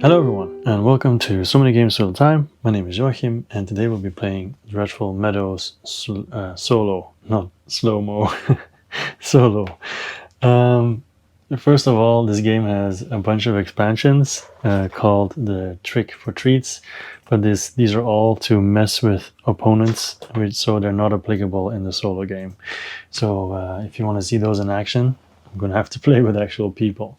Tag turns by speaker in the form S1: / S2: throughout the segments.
S1: Hello everyone, and welcome to So Many Games All the Time. My name is Joachim, and today we'll be playing Dreadful Meadows solo, not slow-mo, solo. First of all, this game has a bunch of expansions called the Trick for Treats, but these are all to mess with opponents, so they're not applicable in the solo game. So if you want to see those in action, I'm going to have to play with actual people.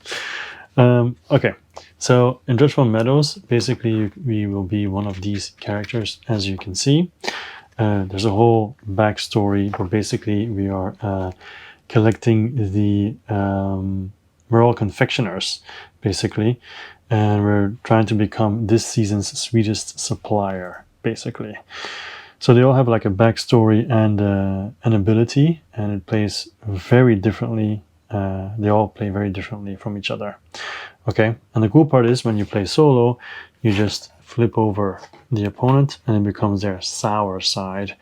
S1: Okay, so in Dreadful Meadows, basically we will be one of these characters, as you can see. There's a whole backstory, but basically we are collecting the... we're all confectioners, basically, and we're trying to become this season's sweetest supplier, basically. So they all have like a backstory and an ability, and it plays very differently. They all play very differently from each other. Okay, and the cool part is when you play solo, you just flip over the opponent and it becomes their sour side,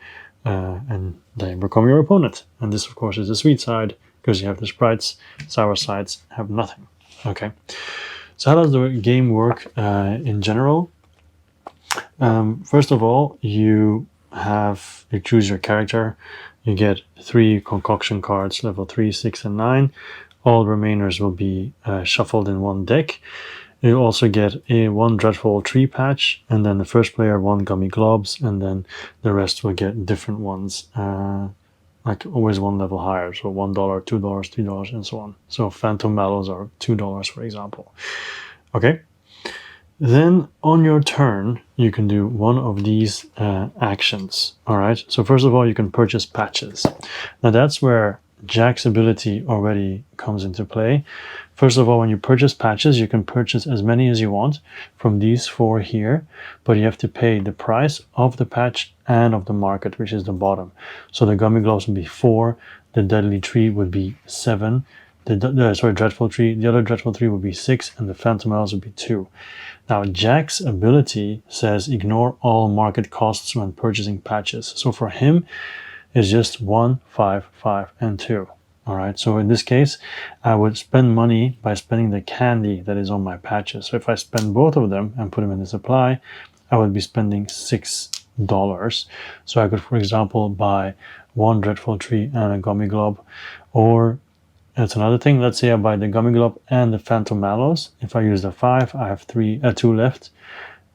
S1: and they become your opponent. And this, of course, is the sweet side because you have the sprites. Sour sides have nothing. Okay, so how does the game work in general? First of all, you choose your character. You get 3 concoction cards, level 3, 6, and 9. All remainers will be shuffled in one deck. You also get one Dreadful Tree patch, and then the first player 1 gummy globs, and then the rest will get different ones, like always 1 level higher, so $1, $2, $3, and so on. So phantom mallows are $2, for example. Okay. Then on your turn, you can do one of these actions. All right. So first of all, you can purchase patches. Now that's where Jack's ability already comes into play. First of all, when you purchase patches, you can purchase as many as you want from these 4 here, but you have to pay the price of the patch and of the market, which is the bottom. So the gummy gloves would be 4, the deadly tree would be 7, Dreadful Tree, the other Dreadful Tree would be 6, and the phantom mallows would be 2. Now, Jack's ability says ignore all market costs when purchasing patches. So for him, it's just 1, 5, 5, and 2. All right. So in this case, I would spend money by spending the candy that is on my patches. So if I spend both of them and put them in the supply, I would be spending $6. So I could, for example, buy 1 Dreadful Tree and a gummy glob, or that's another thing. Let's say I buy the gummy glob and the phantom mallows. If I use the 5, I have 2 left.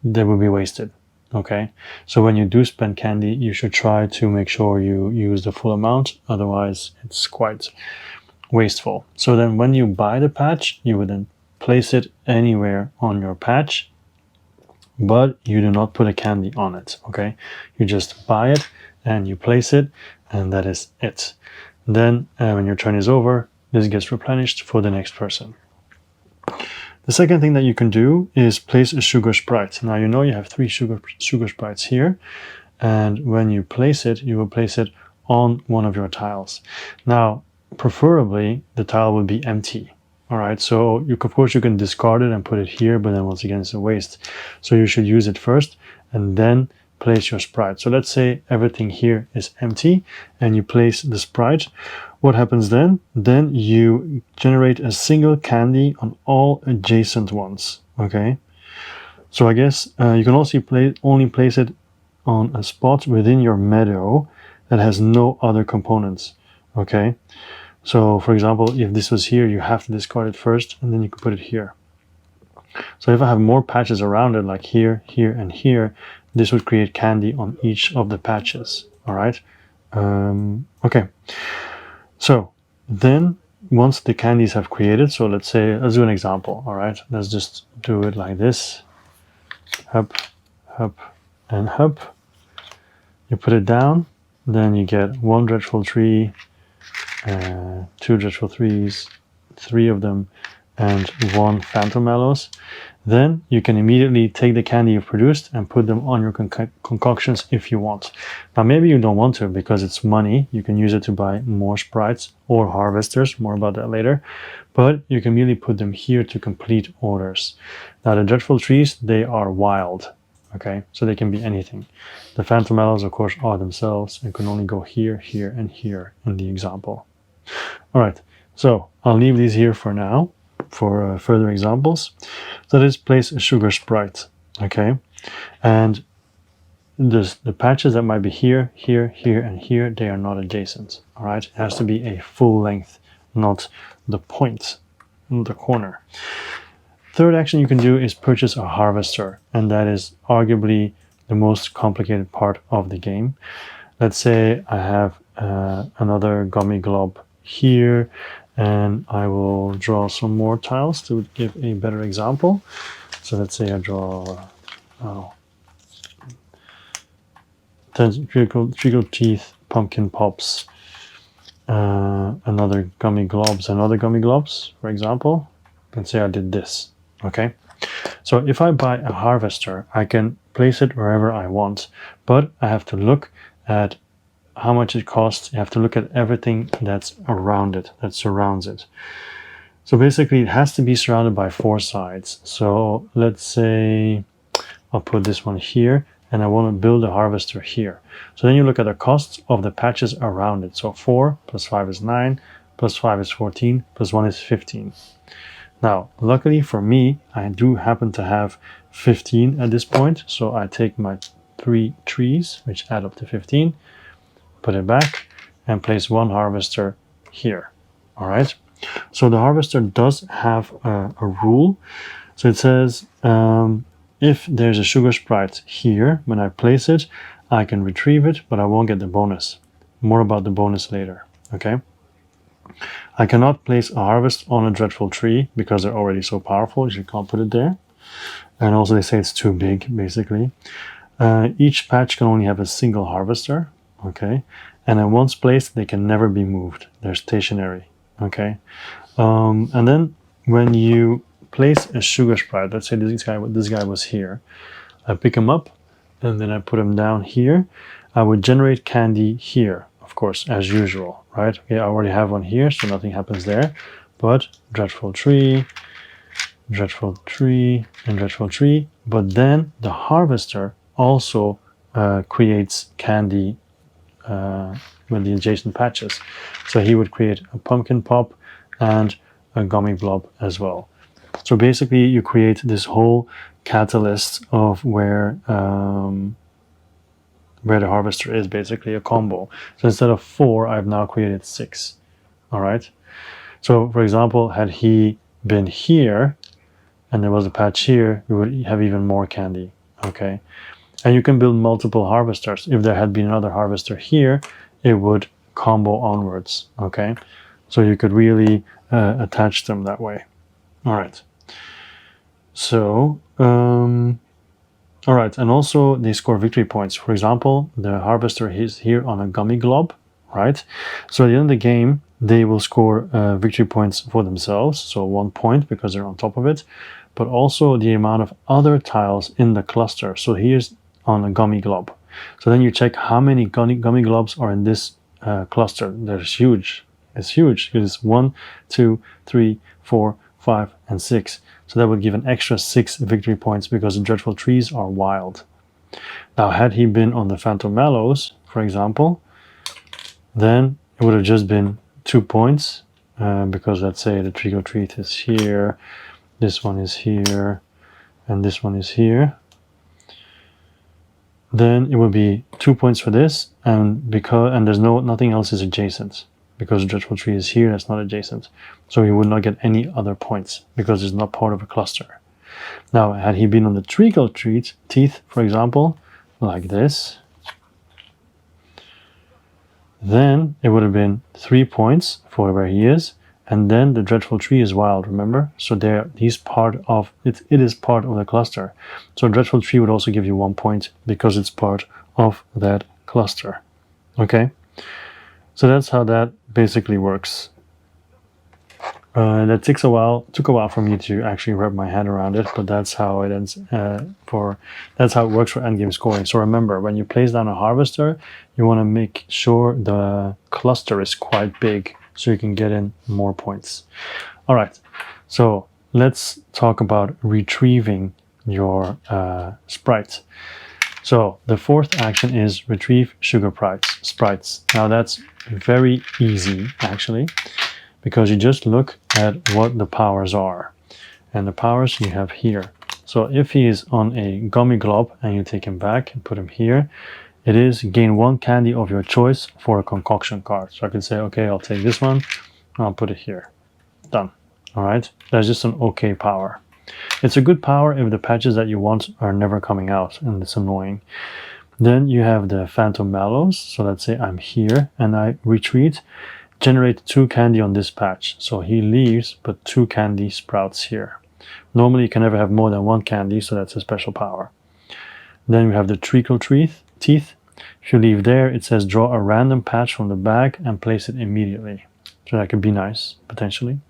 S1: They will be wasted. Okay. So when you do spend candy, you should try to make sure you use the full amount. Otherwise, it's quite wasteful. So then when you buy the patch, you would then place it anywhere on your patch, but you do not put a candy on it. Okay. You just buy it and you place it, and that is it. Then when your turn is over, this gets replenished for the next person. The second thing that you can do is place a Sugar Sprite. Now you know you have 3 Sugar Sprites here, and when you place it, you will place it on one of your tiles. Now, preferably, the tile will be empty. All right, so of course you can discard it and put it here, but then once again it's a waste. So you should use it first and then place your sprite. So let's say everything here is empty and you place the sprite. What happens then? Then you generate a single candy on all adjacent ones. Okay. So I guess you can also only place it on a spot within your meadow that has no other components. Okay. So for example, if this was here, you have to discard it first and then you can put it here. So if I have more patches around it, like here, here, and here, this would create candy on each of the patches. All right. Okay. So then once the candies have created, so let's do an example. All right. Let's just do it like this. Hop, hop, and hop. You put it down. Then you get 1 Dreadful Tree, 2 Dreadful Trees, 3 of them, and 1 phantom mallows. Then you can immediately take the candy you've produced and put them on your concoctions if you want. Now maybe you don't want to because it's money. You can use it to buy more sprites or harvesters, more about that later. But you can immediately put them here to complete orders. Now the Dreadful Trees, they are wild. Okay, so they can be anything. The phantom mallows, of course, are themselves and can only go here, here, and here in the example. All right, so I'll leave these here for now. for further examples. So let's place a sugar sprite, okay? And the patches that might be here, here, here, and here, they are not adjacent, all right? It has to be a full length, not the point, the corner. Third action you can do is purchase a harvester, and that is arguably the most complicated part of the game. Let's say I have another gummy glob here, and I will draw some more tiles to give a better example. So let's say I draw treacle teeth, pumpkin pops, another gummy globs, for example. Let's say I did this, okay? So if I buy a harvester, I can place it wherever I want, but I have to look at how much it costs. You have to look at everything that's around it, that surrounds it. So basically it has to be surrounded by 4 sides. So let's say I'll put this one here, and I want to build a harvester here. So then you look at the costs of the patches around it. So 4 plus 5 is 9, plus 5 is 14, plus 1 is 15. Now, luckily for me, I do happen to have 15 at this point. So I take my 3 trees, which add up to 15, put it back, and place 1 harvester here. All right. So the harvester does have a rule. So it says, if there's a sugar sprite here, when I place it, I can retrieve it, but I won't get the bonus. More about the bonus later, okay? I cannot place a harvest on a dreadful tree because they're already so powerful, you can't put it there. And also they say it's too big, basically. Each patch can only have a single harvester, okay? And then once placed, they can never be moved. They're stationary, okay? And then when you place a sugar sprite, let's say this guy was here, I pick him up and then I put him down here. I would generate candy here, of course, as usual, right? Okay, I already have one here, so nothing happens there. But dreadful tree, and dreadful tree. But then the harvester also creates candy with the adjacent patches. So he would create a pumpkin pop and a gummy blob as well. So basically you create this whole catalyst of where the harvester is, basically a combo. So instead of 4, I've now created 6. All right. So for example, had he been here and there was a patch here, we would have even more candy. Okay. And you can build multiple harvesters. If there had been another harvester here, it would combo onwards. Okay. So you could really attach them that way. All right. So, all right. And also they score victory points. For example, the harvester is here on a gummy glob, right? So at the end of the game, they will score victory points for themselves. So 1 point because they're on top of it, but also the amount of other tiles in the cluster. So here's on a gummy glob. So then you check how many gummy globs are in this cluster. That's huge. It's huge because it's 1, 2, 3, 4, 5, and 6. So that would give an extra 6 victory points because the dreadful trees are wild. Now, had he been on the Phantom Mallows, for example, then it would have just been 2 points because let's say the treacle treat is here, this one is here, and this one is here. Then it would be 2 points for this, and there's nothing else is adjacent. Because the dreadful tree is here, that's not adjacent. So he would not get any other points because it's not part of a cluster. Now, had he been on the treacle teeth, for example, like this, then it would have been 3 points for where he is, and then the dreadful tree is wild, remember? So he's part of it. It is part of the cluster. So dreadful tree would also give you 1 point because it's part of that cluster. Okay. So that's how that basically works. That took a while for me to actually wrap my head around it, but that's how it ends. That's how it works for endgame scoring. So remember, when you place down a harvester, you want to make sure the cluster is quite big so you can get in more points. All right. So let's talk about retrieving your sprites. So the 4th action is retrieve sugar sprites. Now that's very easy actually, because you just look at what the powers are. And the powers you have here. So if he is on a gummy glob and you take him back and put him here, it is gain 1 candy of your choice for a concoction card. So I can say, okay, I'll take this one, and I'll put it here. Done. All right, that's just an okay power. It's a good power if the patches that you want are never coming out, and it's annoying. Then you have the Phantom Mallows. So let's say I'm here and I retreat, generate 2 candy on this patch. So he leaves, but 2 candy sprouts here. Normally you can never have more than 1 candy, so that's a special power. Then we have the Treacle Teeth. If you leave there, it says draw a random patch from the bag and place it immediately. So that could be nice, potentially.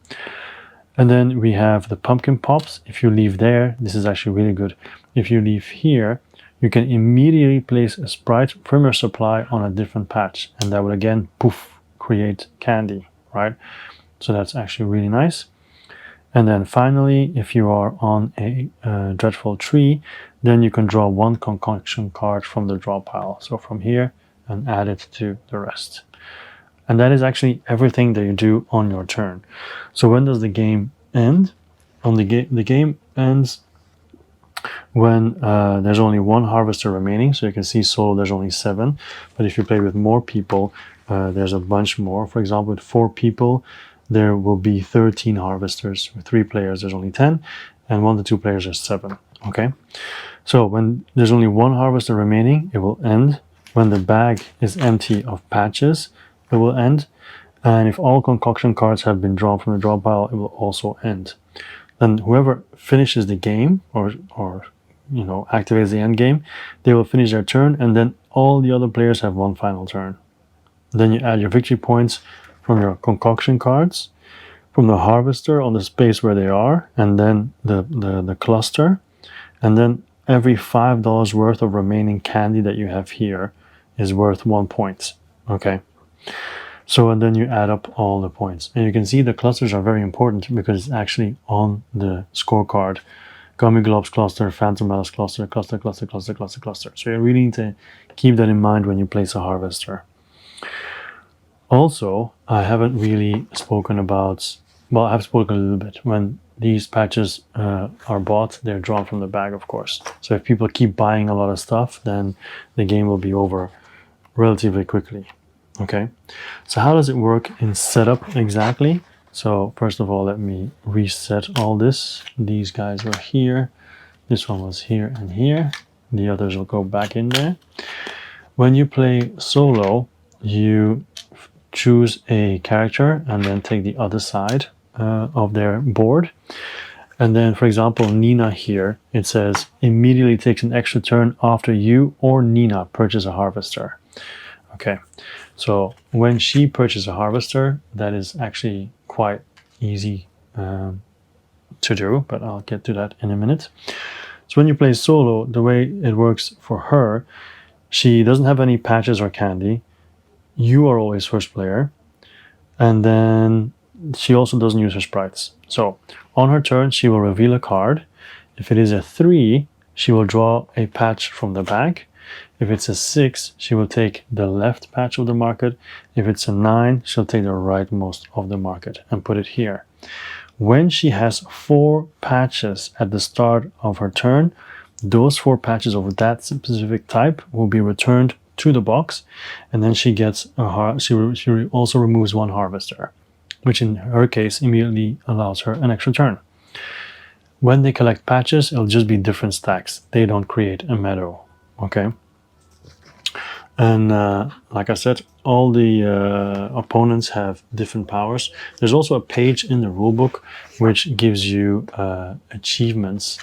S1: And then we have the Pumpkin Pops. If you leave there, this is actually really good. If you leave here, you can immediately place a sprite from your supply on a different patch. And that will again, poof, create candy, right? So that's actually really nice. And then finally, if you are on a Dreadful tree, then you can draw 1 concoction card from the draw pile. So from here and add it to the rest. And that is actually everything that you do on your turn. So when does the game end? The game ends when there's only 1 harvester remaining. So you can see solo there's only 7. But if you play with more people, there's a bunch more. For example, with 4 people, there will be 13 harvesters. With 3 players, there's only 10. And 1 to 2 players, there's 7. Okay. So when there's only 1 harvester remaining, it will end. When the bag is empty of patches, it will end. And if all concoction cards have been drawn from the draw pile, it will also end. Then whoever finishes the game or activates the end game, they will finish their turn, and then all the other players have 1 final turn. Then you add your victory points from your concoction cards, from the harvester on the space where they are, and then the cluster, and then every $5 worth of remaining candy that you have here is worth 1 point. Okay. So, and then you add up all the points. And you can see the clusters are very important because it's actually on the scorecard. Gummy Globs cluster, Phantom Mallows cluster, cluster, cluster, cluster, cluster, cluster. So you really need to keep that in mind when you place a harvester. Also, I haven't really spoken about, well, I've spoken a little bit. When these patches are bought, they're drawn from the bag, of course. So if people keep buying a lot of stuff, then the game will be over relatively quickly. Okay, so how does it work in setup exactly? So first of all, let me reset all this. These guys were here. This one was here and here. The others will go back in there. When you play solo, you choose a character and then take the other side of their board. And then, for example, Nina here, it says immediately takes an extra turn after you or Nina purchase a harvester. Okay, so when she purchases a harvester, that is actually quite easy to do, but I'll get to that in a minute. So when you play solo, the way it works for her, she doesn't have any patches or candy. You are always first player. And then she also doesn't use her sprites. So on her turn, she will reveal a card. If it is a 3, she will draw a patch from the bag. If it's a 6, she will take the left patch of the market. If it's a 9, she'll take the rightmost of the market and put it here. When she has 4 patches at the start of her turn, those 4 patches of that specific type will be returned to the box, and then she gets she also removes 1 harvester, which in her case immediately allows her an extra turn. When they collect patches, it'll just be different stacks. They don't create a meadow. Okay. And like I said, all the opponents have different powers. There's also a page in the rulebook which gives you achievements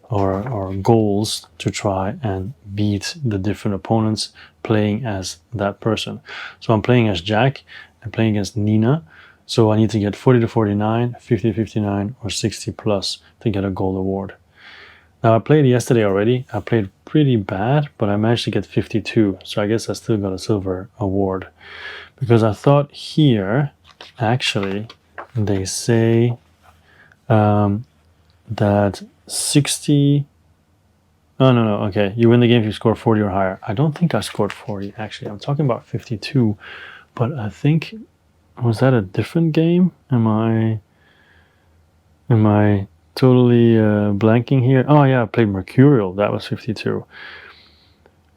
S1: or goals to try and beat the different opponents playing as that person. So I'm playing as Jack, I'm playing against Nina, so I need to get 40 to 49, 50 to 59, or 60 plus to get a gold award. Now I played yesterday already. I played pretty bad, but I managed to get 52, so I guess I still got a silver award. Because I thought here, actually, they say that 60... No, okay. You win the game if you score 40 or higher. I don't think I scored 40, actually. I'm talking about 52, but I think Was that a different game? Am I totally blanking here? Oh yeah, I played Mercurial. That was 52.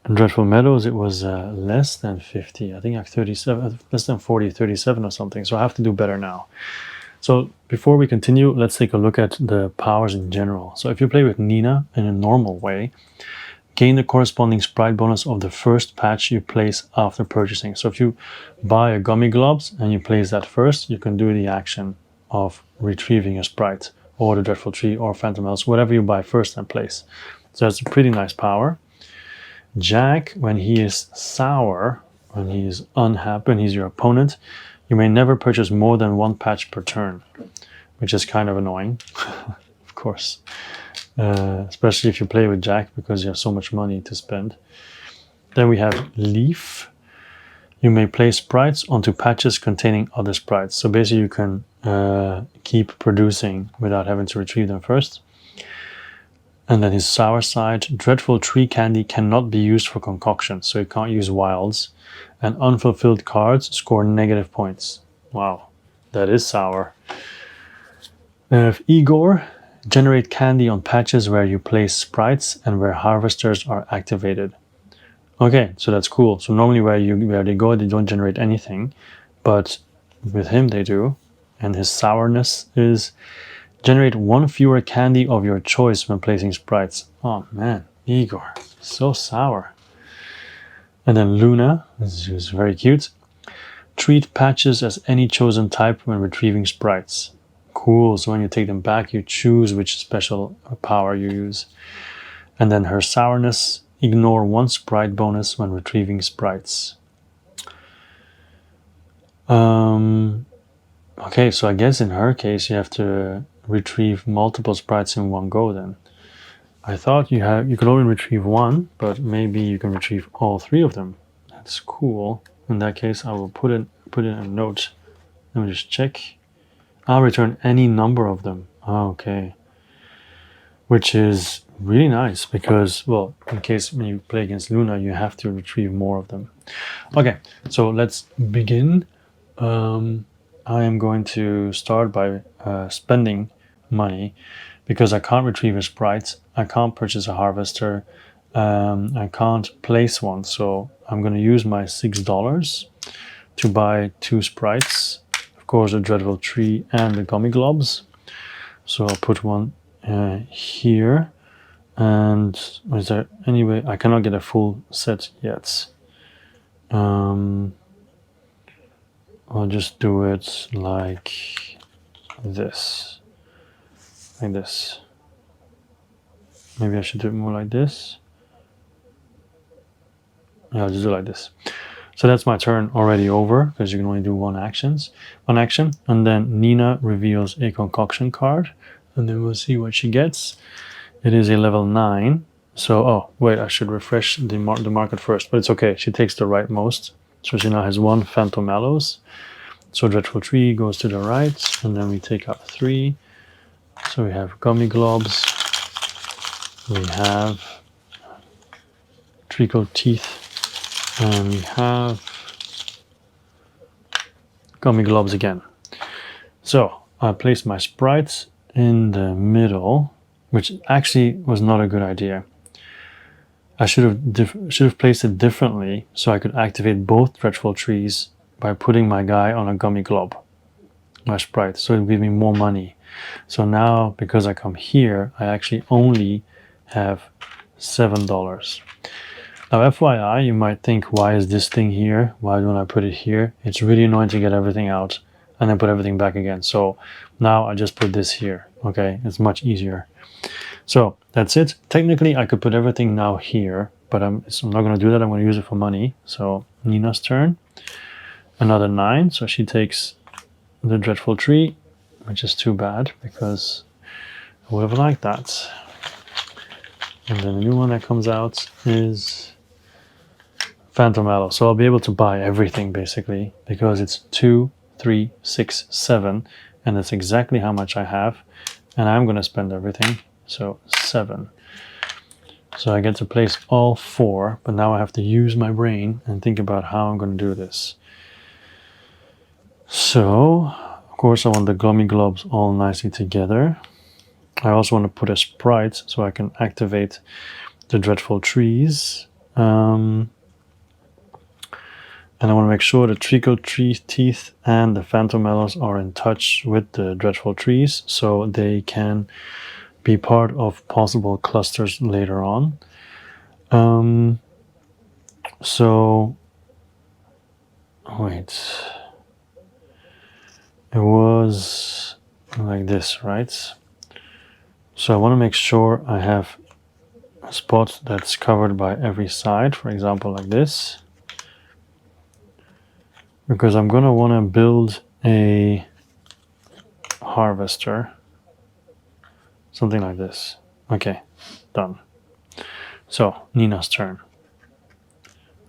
S1: In Dreadful Meadows, it was less than 50. I think like 37, less than 40, 37 or something. So I have to do better now. So before we continue, let's take a look at the powers in general. So if you play with Nina in a normal way, gain the corresponding sprite bonus of the first patch you place after purchasing. So if you buy a Gummy Globs and you place that first, you can do the action of retrieving a sprite or the Dreadful Tree or Phantom Elves, whatever you buy first and place. So that's a pretty nice power. Jack, when he is sour, when he is unhappy, when he's your opponent, you may never purchase more than one patch per turn, which is kind of annoying, of course, especially if you play with Jack because you have so much money to spend. Then we have Leaf. You may place sprites onto patches containing other sprites. So basically you can keep producing without having to retrieve them first. And then his sour side, Dreadful Tree Candy cannot be used for concoctions, so you can't use wilds. And unfulfilled cards score negative points. Wow, that is sour. Igor, generate candy on patches where you place sprites and where harvesters are activated. Okay, so that's cool. So normally where they go, they don't generate anything, but with him they do. And his sourness is generate one fewer candy of your choice when placing sprites. Oh man, Igor, so sour. And then Luna, this is very cute. Treat patches as any chosen type when retrieving sprites. Cool, so when you take them back, you choose which special power you use. And then her sourness, ignore one sprite bonus when retrieving sprites. Okay, so I guess in her case you have to retrieve multiple sprites in one go then. I thought you could only retrieve one, but maybe you can retrieve all three of them. That's cool. In that case, I will put in a note. Let me just check. I'll return any number of them. Okay. Which is really nice because, well, in case when you play against Luna, you have to retrieve more of them. Okay, so let's begin. I am going to start by spending money because I can't retrieve a sprite, I can't purchase a harvester, I can't place one, so I'm going to use my $6 to buy 2 sprites, of course the Dreadful Tree and the Gummy Globs. So I'll put one here, and is there any way I cannot get a full set yet? I'll just do it like this. Like this. Maybe I should do it more like this. Yeah, I'll just do it like this. So that's my turn already over because you can only do one action. And then Nina reveals a concoction card, and then we'll see what she gets. It is a level 9. So, oh wait, I should refresh the market first, but it's okay. She takes the rightmost. So she now has 1 Phantom Mallows. So Dreadful Tree goes to the right, and then we take out 3. So we have Gummy Globs, we have Treacle Teeth, and we have Gummy Globs again. So I placed my sprites in the middle, which actually was not a good idea. I should have placed it differently so I could activate both Dreadful Trees by putting my guy on a Gummy Glob, my sprite, so it would give me more money. So now, because I come here, I actually only have $7. Now FYI, you might think, why is this thing here? Why don't I put it here? It's really annoying to get everything out and then put everything back again. So now I just put this here. Okay, it's much easier. So that's it. Technically, I could put everything now here, but I'm not going to do that. I'm going to use it for money. So Nina's turn. Another 9. So she takes the Dreadful Tree, which is too bad because I would have liked that. And then the new one that comes out is Phantom Mallow. So I'll be able to buy everything basically because it's 2, 3, 6, 7, and that's exactly how much I have. And I'm going to spend everything. So 7. So I get to place all 4, but now I have to use my brain and think about how I'm going to do this. So, of course, I want the gummy globs all nicely together. I also want to put a sprite so I can activate the dreadful trees. And I want to make sure the treacle tree teeth and the phantom mellows are in touch with the dreadful trees so they can be part of possible clusters later on. So, wait. It was like this, right? So I want to make sure I have a spot that's covered by every side, for example, like this. Because I'm going to want to build a harvester. Something like this. Okay, done. So, Nina's turn.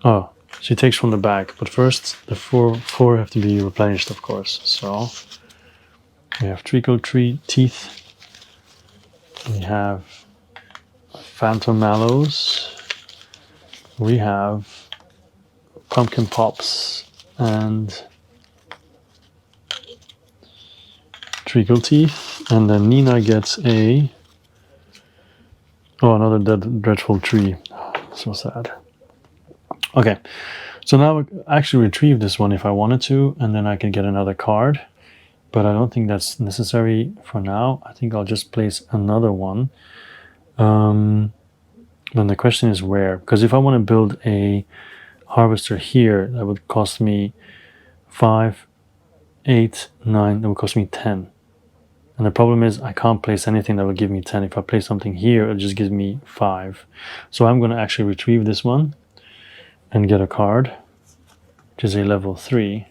S1: Oh, she takes from the bag, but first the four have to be replenished, of course. So, we have treacle tree teeth. We have phantom mallows. We have pumpkin pops and treacle teeth. And then Nina gets another dreadful tree. So sad. Okay, so now I actually retrieve this one if I wanted to, and then I can get another card. But I don't think that's necessary for now. I think I'll just place another one. Then the question is where, because if I want to build a harvester here, that would cost me 5, 8, 9, that would cost me 10. And the problem is I can't place anything that will give me 10. If I place something here, it just gives me 5. So I'm going to actually retrieve this one and get a card, which is a level 3.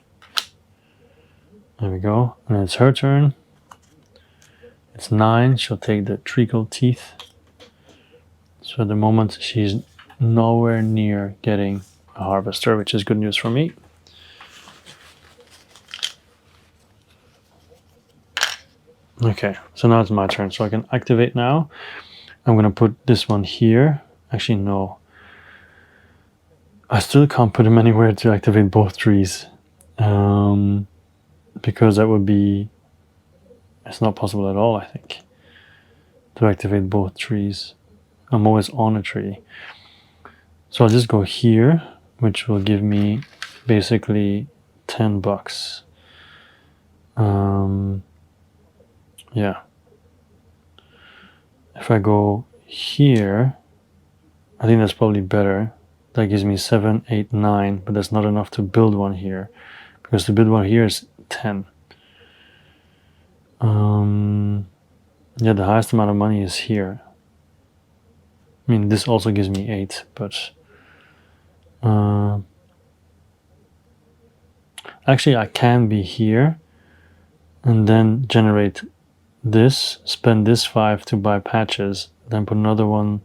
S1: There we go. And it's her turn. It's 9. She'll take the treacle teeth. So at the moment, she's nowhere near getting a harvester, which is good news for me. Okay, so now it's my turn. So I can activate now. I'm going to put this one here. Actually, no. I still can't put him anywhere to activate both trees. Because that would be... It's not possible at all, I think, to activate both trees. I'm always on a tree. So I'll just go here, which will give me basically $10. Yeah. If I go here, I think that's probably better. That gives me 7, 8, 9, but that's not enough to build one here, because to build one here is 10. Yeah, the highest amount of money is here. I mean, this also gives me 8, but actually I can be here and then generate this, spend this 5 to buy patches, then put another one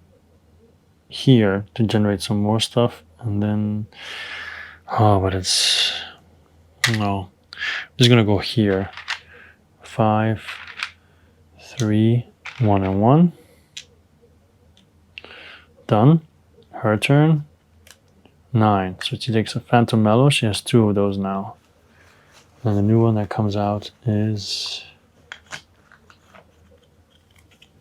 S1: here to generate some more stuff, and then but it's no. I'm just gonna go here. 5, 3, 1 and 1. Done. Her turn. 9. So she takes a phantom mellow. She has 2 of those now. And the new one that comes out is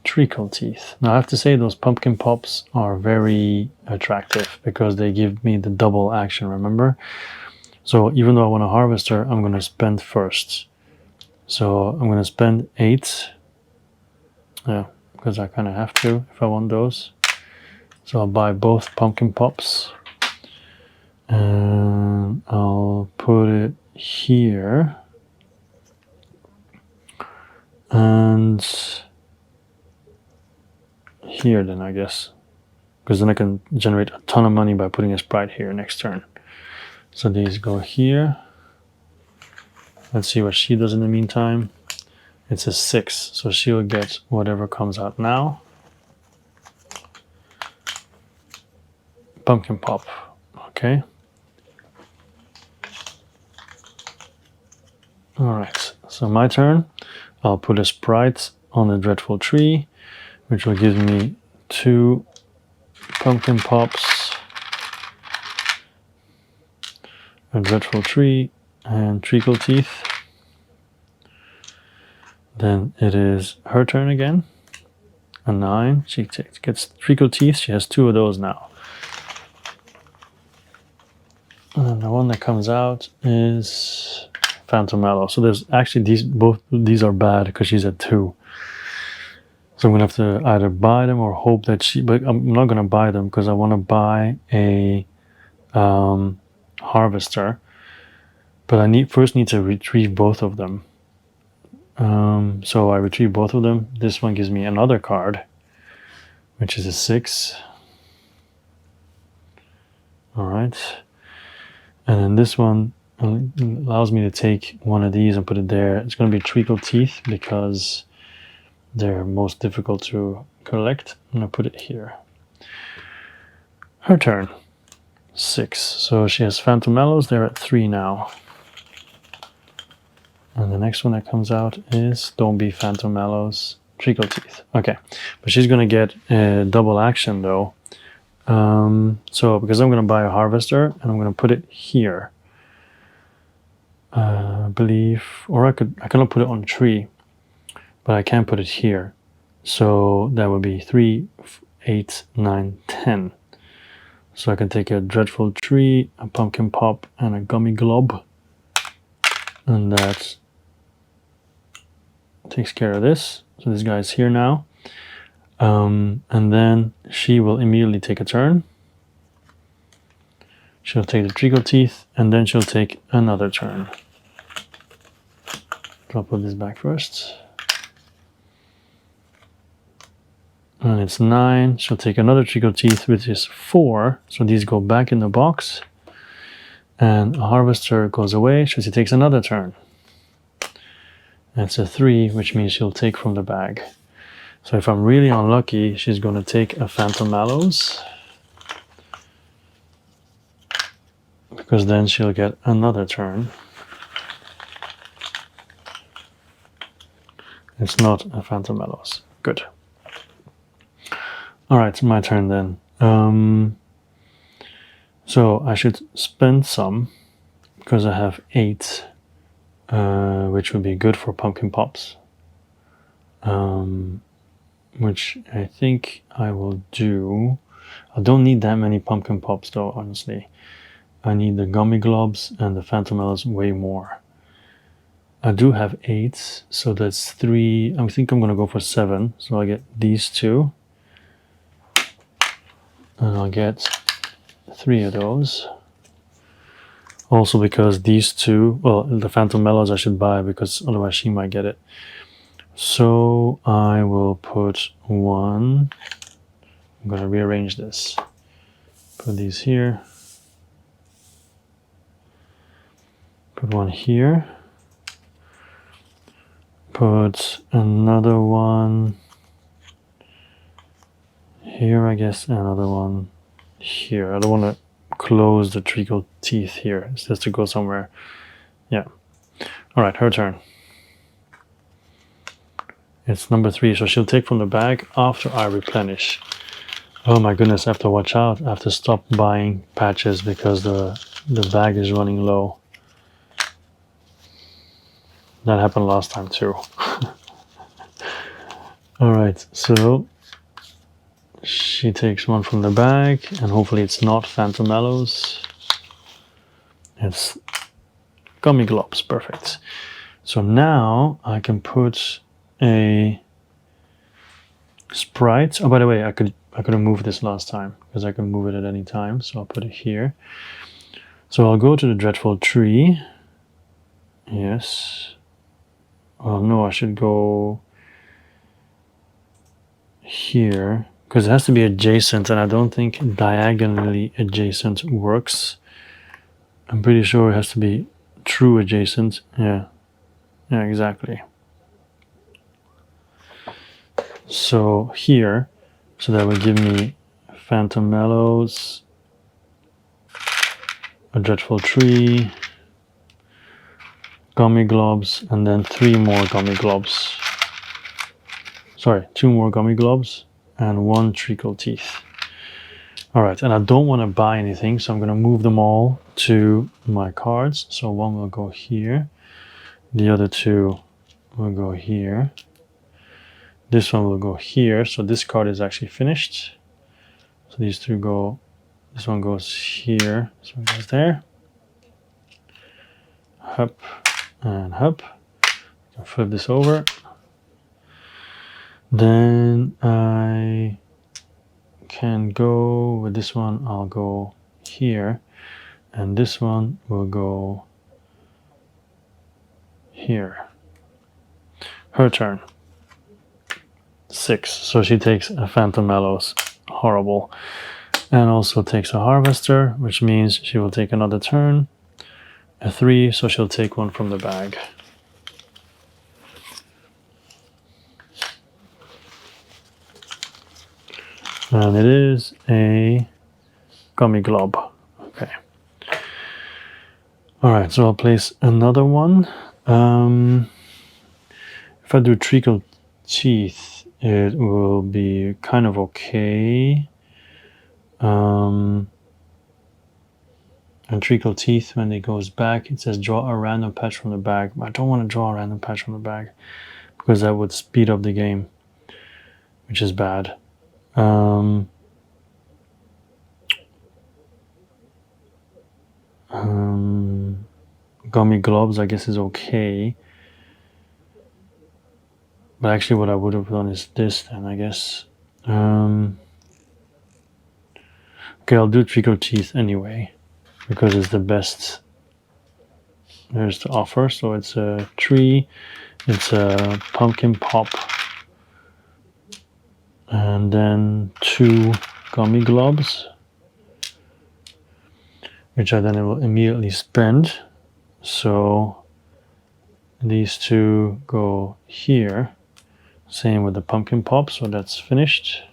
S1: treacle teeth. Now I have to say those pumpkin pops are very attractive because they give me the double action, remember? So even though I want a harvester, I'm going to spend first. So I'm going to spend 8. Yeah, because I kind of have to if I want those. So I'll buy both pumpkin pops. And I'll put it here. And here then, I guess. Because then I can generate a ton of money by putting a sprite here next turn. So these go here. Let's see what she does in the meantime. It's a 6, so she'll get whatever comes out now. Pumpkin pop. Okay. Alright, so my turn. I'll put a sprite on the dreadful tree, which will give me 2 pumpkin pops, a dreadful tree, and treacle teeth. Then it is her turn again. A 9. She gets treacle teeth. She has 2 of those now. And the one that comes out is Phantom Mallow. So there's actually both these are bad because she's at 2. So I'm gonna have to either buy them or hope that but I'm not gonna buy them because I want to buy a harvester. But I first need to retrieve both of them. So I retrieve both of them. This one gives me another card, which is a 6. All right. And then this one allows me to take one of these and put it there. It's going to be treacle teeth because they're most difficult to collect. I'm going to put it here. Her turn. 6. So she has Phantom Mallows. They're at 3 now. And the next one that comes out is Don't Be Phantom Mallows, Treacle Teeth. Okay, but she's going to get a double action though. So because I'm going to buy a harvester and I'm going to put it here. I believe, or I cannot put it on a tree, but I can put it here. So that would be 3, 8, 9, 10. So I can take a Dreadful Tree, a Pumpkin Pop, and a Gummy Glob. And that takes care of this. So this guy's here now. And then she will immediately take a turn. She'll take the Treacle Teeth, and then she'll take another turn. So I'll put this back first. And it's 9. She'll take another Treacle Teeth, which is 4. So these go back in the box. And a harvester goes away, so she takes another turn. That's a 3, which means she'll take from the bag. So if I'm really unlucky, she's going to take a Phantom Mallows. Because then she'll get another turn. It's not a Phantom Mallows. Good. Alright, my turn then. So I should spend some because I have 8, which would be good for Pumpkin Pops. Which I think I will do. I don't need that many Pumpkin Pops though, honestly. I need the Gummy Globs and the Phantom Mallows way more. I do have 8, so that's 3. I think I'm going to go for 7. So I get these 2. And I'll get 3 of those. Also because these 2, well, the Phantom Mallows I should buy because otherwise she might get it. So I will put 1. I'm going to rearrange this. Put these here. Put 1 here. Put another one here, I guess, and another one here. I don't want to close the Treacle Teeth here. It's just to go somewhere. Yeah. Alright, her turn. It's number 3, so she'll take from the bag after I replenish. Oh my goodness, I have to watch out. I have to stop buying patches because the bag is running low. That happened last time too. Alright, so she takes one from the bag, and hopefully it's not Phantom Mallows. It's Gummy Globs, perfect. So now I can put a Sprite. Oh, by the way, I could have moved this last time because I can move it at any time. So I'll put it here. So I'll go to the Dreadful Tree. Yes. Well, no, I should go here because it has to be adjacent, and I don't think diagonally adjacent works. I'm pretty sure it has to be true adjacent. Yeah, exactly. So here, so that would give me Phantom Mallows, a Dreadful Tree, Gummy Globs, and then 3 more Gummy Globs. Sorry, 2 more Gummy Globs and 1 Treacle Teeth. Alright, and I don't want to buy anything, so I'm going to move them all to my cards. So 1 will go here, the other 2 will go here. This one will go here. So this card is actually finished. So these two go, this one goes here, this one goes there. Hop and hop. I'll flip this over. Then I can go with this one, I'll go here. And this one will go here. Her turn. 6. So she takes a Phantom Mallows. Horrible. And also takes a Harvester, which means she will take another turn. A 3, so she'll take one from the bag. And it is a gummy glob. Okay. Alright, so I'll place another one. If I do treacle teeth, it will be kind of okay. And treacle teeth, when it goes back, it says draw a random patch from the bag. I don't want to draw a random patch from the bag because that would speed up the game, which is bad. Gummy globs, I guess, is okay. But actually what I would have done is this then, I guess. Okay, I'll do treacle teeth anyway, because it's the best there's to offer. So it's a tree, it's a pumpkin pop, and then 2 gummy globs, which I then will immediately spend. So these 2 go here. Same with the pumpkin pop, so that's finished.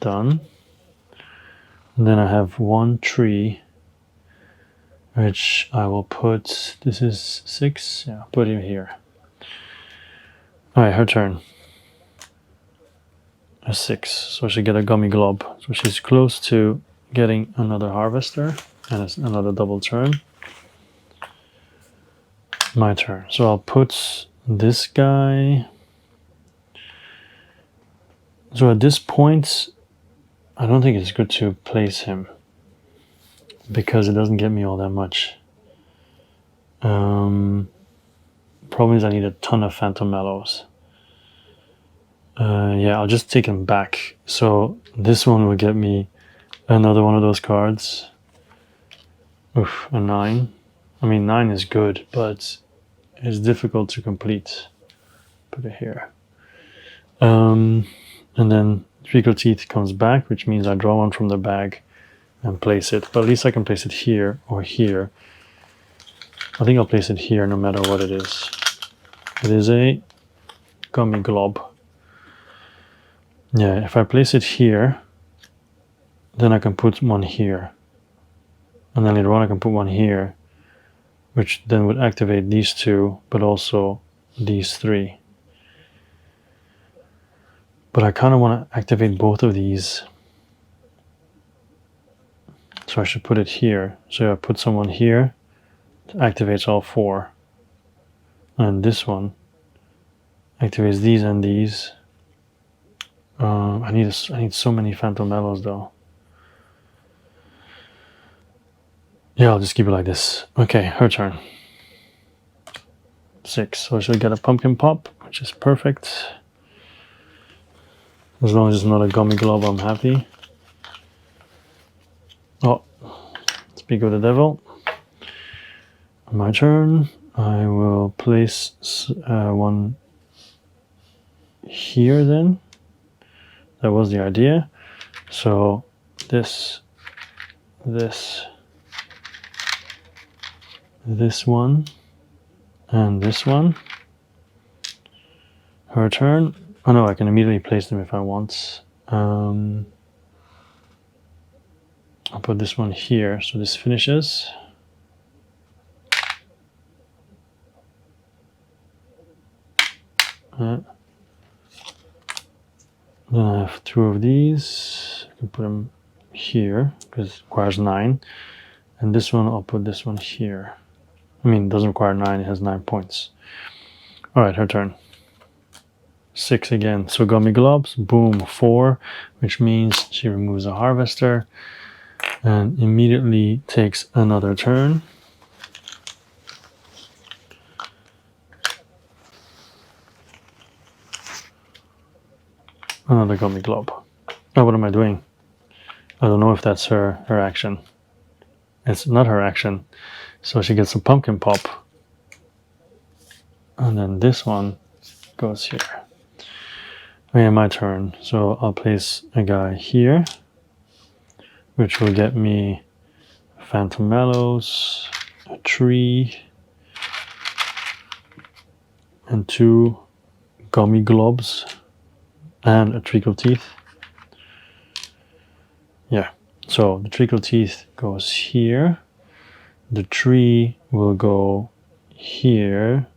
S1: Done. And then I have 1 tree, which I will put, this is 6, yeah, put him here. Alright, her turn. A 6, so she get a gummy glob. So she's close to getting another harvester, and it's another double turn. My turn. So I'll put this guy. So at this point, I don't think it's good to place him because it doesn't get me all that much. Problem is I need a ton of Phantom Mallows. Yeah, I'll just take him back. So this one will get me another one of those cards. Oof, a 9. I mean, 9 is good, but it's difficult to complete. Put it here. And then treacle teeth comes back, which means I draw one from the bag and place it. But at least I can place it here or here. I think I'll place it here no matter what it is. It is a gummy glob. Yeah, if I place it here, then I can put one here. And then later on I can put one here, which then would activate these 2, but also these 3. But I kind of want to activate both of these. So I should put it here. So I put someone here, it activates all 4. And this one activates these and these. I need so many Phantom Mallows though. Yeah, I'll just keep it like this. Okay, her turn. 6. So she'll get a pumpkin pop, which is perfect. As long as it's not a gummy glob, I'm happy. Oh, speak of the devil. My turn. I will place one here then. That was the idea. So this one, and this one. Her turn. Oh no, I can immediately place them if I want. I'll put this one here, so this finishes. Then I have 2 of these. I can put them here because it requires 9. And this one, I'll put this one here. I mean, it doesn't require 9, it has 9 points. Alright, her turn. 6 again. So gummy globs, boom, 4, which means she removes a harvester and immediately takes another turn. Another gummy glob. Oh, what am I doing? I don't know if that's her action. It's not her action. So she gets a pumpkin pop. And then this one goes here. Okay, my turn. So I'll place a guy here, which will get me phantom mallows, a tree, and 2 gummy globs, and a treacle teeth. Yeah, so the treacle teeth goes here. The tree will go here.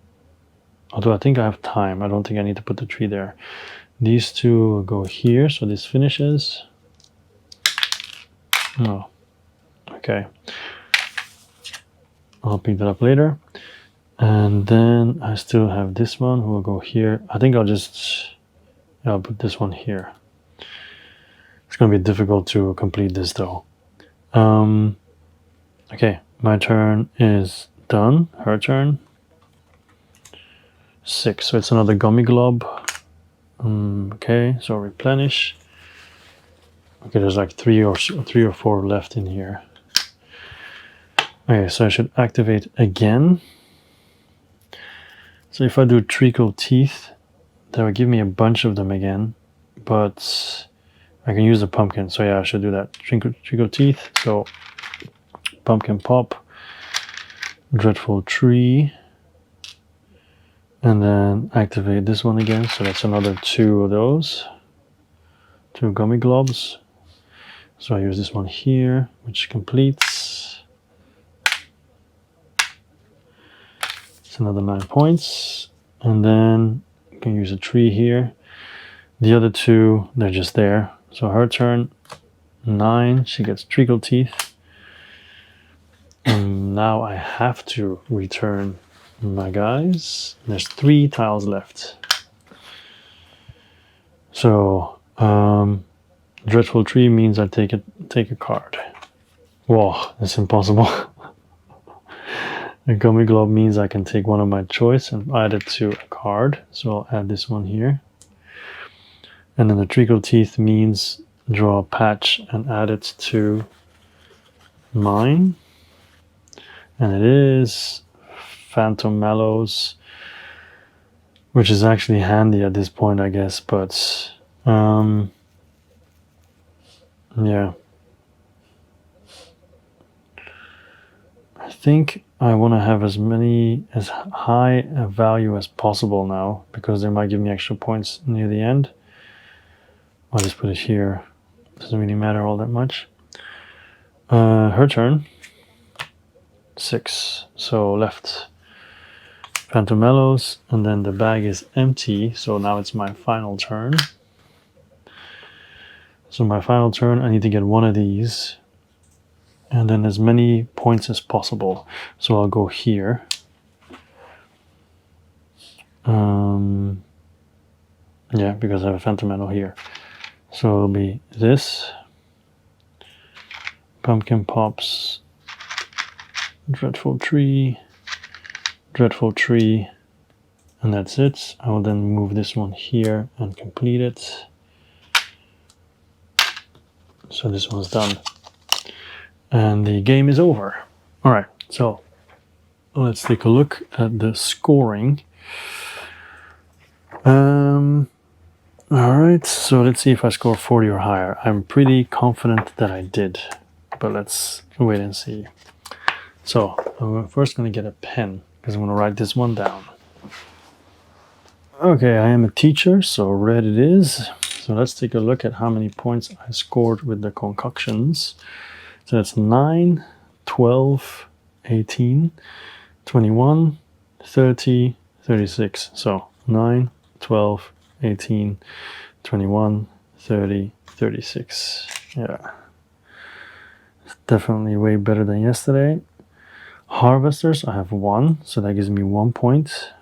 S1: Although I think I have time. I don't think I need to put the tree there. These 2 will go here, so this finishes. Oh, okay. I'll pick that up later. And then I still have this one who will go here. I think I'll put this one here. It's going to be difficult to complete this though. Okay, my turn is done. Her turn. 6, so it's another gummy glob. Okay, so replenish. Okay, there's like 3 or 4 left in here. Okay, so I should activate again. So if I do treacle teeth, that will give me a bunch of them again, but I can use the pumpkin. So yeah, I should do that. Treacle teeth. So pumpkin pop, dreadful tree, and then activate this one again. So that's another 2 of those, 2 gummy globs. So I use this one here, which completes. It's another 9 points. And then you can use a tree here. The other 2, they're just there. So her turn, 9, she gets treacle teeth. And now I have to return my guys. There's 3 tiles left. So dreadful tree means I take a card. Whoa, that's impossible. A gummy glob means I can take one of my choice and add it to a card. So I'll add this one here. And then the treacle teeth means draw a patch and add it to mine. And it is phantom mallows, which is actually handy at this point, I guess, but yeah. I think I want to have as high a value as possible now, because they might give me extra points near the end. I'll just put it here. Doesn't really matter all that much. Her turn. 6. So left phantom mallows, and then the bag is empty. So now it's my final turn. So my final turn, I need to get one of these, and then as many points as possible. So I'll go here. Yeah, because I have a phantom mallow here. So it'll be this, pumpkin pops, dreadful tree, and that's it. I will then move this one here and complete it. So this one's done. And the game is over. All right, so let's take a look at the scoring. All right, so let's see if I score 40 or higher. I'm pretty confident that I did, but let's wait and see. So I'm first going to get a pen because I'm going to write this one down. Okay, I am a teacher, so red it is. So let's take a look at how many points I scored with the concoctions. So that's 9, 12, 18, 21, 30, 36. So 9, 12, 18, 21, 30, 36. Yeah. It's definitely way better than yesterday. Harvesters, I have 1, so that gives me 1 point.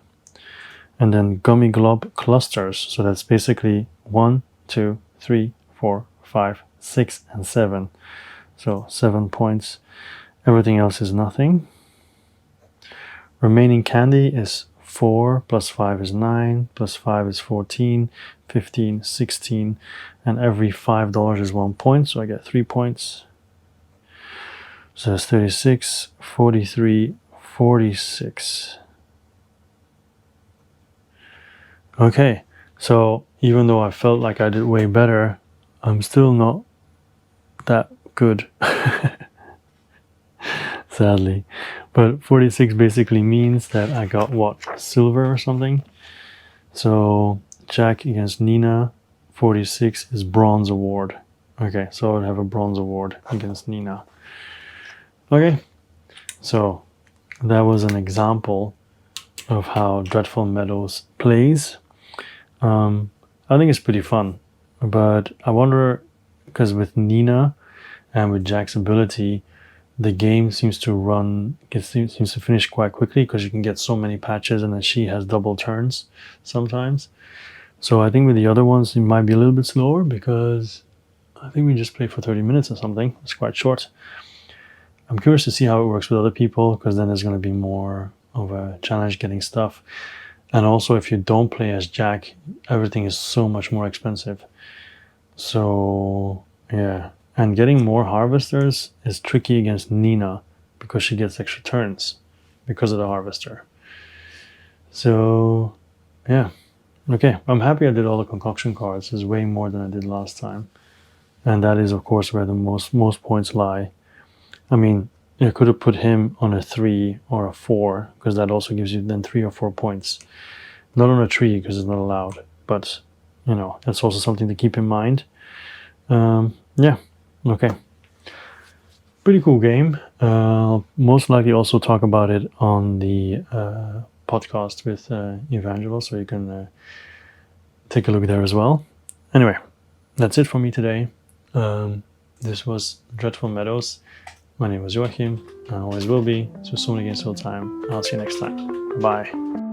S1: And then gummy glob clusters, so that's basically 1, 2, 3, 4, 5, 6, and 7. So 7 points. Everything else is nothing. Remaining candy is 4 plus 5 is 9, plus 5 is 14, 15, 16, and every $5 is 1 point, so I get 3 points. So that's 36, 43, 46. Okay, so even though I felt like I did way better, I'm still not that good. Sadly. But 46 basically means that I got what? Silver or something? So Jack against Nina, 46 is bronze award. Okay, so I would have a bronze award against Nina. Okay, so that was an example of how Dreadful Meadows plays. I think it's pretty fun, but I wonder, because with Nina and with Jack's ability, the game seems to finish quite quickly because you can get so many patches, and then she has double turns sometimes. So I think with the other ones it might be a little bit slower, because I think we just played for 30 minutes or something. It's quite short. I'm curious to see how it works with other people, because then there's going to be more of a challenge getting stuff. And also, if you don't play as Jack, everything is so much more expensive. So yeah, and getting more harvesters is tricky against Nina, because she gets extra turns because of the harvester. So yeah, okay, I'm happy I did all the concoction cards. It's way more than I did last time, and that is of course where the most points lie. I mean, you could have put him on a 3 or a 4, because that also gives you then 3 or 4 points. Not on a 3, because it's not allowed, but you know, that's also something to keep in mind. Yeah, okay. Pretty cool game. Most likely also talk about it on the podcast with Evangelo, so you can take a look there as well. Anyway, that's it for me today. This was Dreadful Meadows. My name was Joachim. I always will be. So soon again, so time. I'll see you next time. Bye.